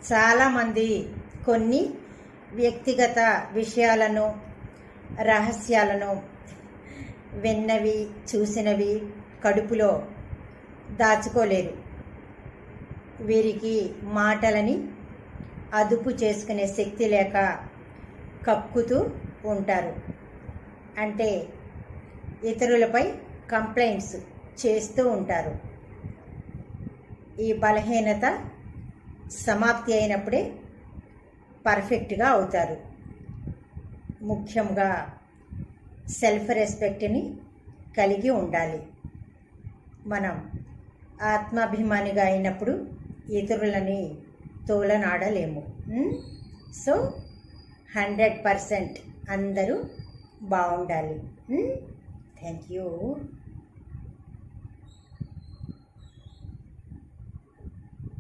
చాలామంది కొన్ని వ్యక్తిగత విషయాలను, రహస్యాలను విన్నవి, చూసినవి కడుపులో దాచుకోలేరు. వీరికి మాటలని అదుపు చేసుకునే శక్తి లేక కక్కుతూ ఉంటారు. అంటే ఇతరులపై కంప్లైంట్స్ చేస్తూ ఉంటారు. ఈ బలహీనత సమాప్తి అయినప్పుడే పర్ఫెక్ట్గా అవుతారు. ముఖ్యంగా సెల్ఫ్ రెస్పెక్ట్ని కలిగి ఉండాలి. మనం ఆత్మాభిమానిగా అయినప్పుడు ఇతరులని తోలనాడలేము. సో 100% అందరూ బాగుండాలి. Thank you.